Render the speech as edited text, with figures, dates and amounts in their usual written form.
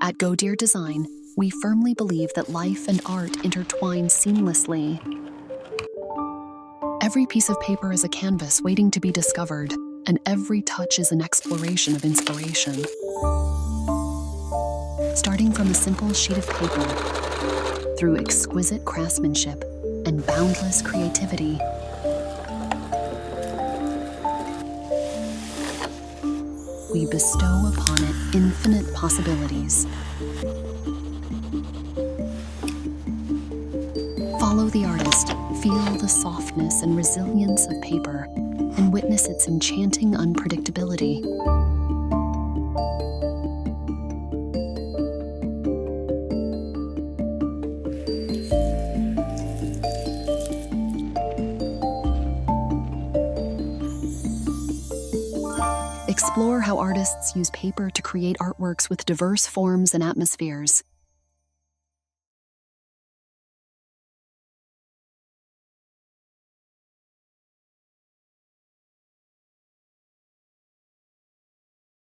At GoDear Design, we firmly believe that life and art intertwine seamlessly. Every piece of paper is a canvas waiting to be discovered, and every touch is an exploration of inspiration. Starting from a simple sheet of paper, through exquisite craftsmanship and boundless creativity, we bestow upon it infinite possibilities. Follow the artist, feel the softness and resilience of paper, and witness its enchanting unpredictability. Explore how artists use paper to create artworks with diverse forms and atmospheres.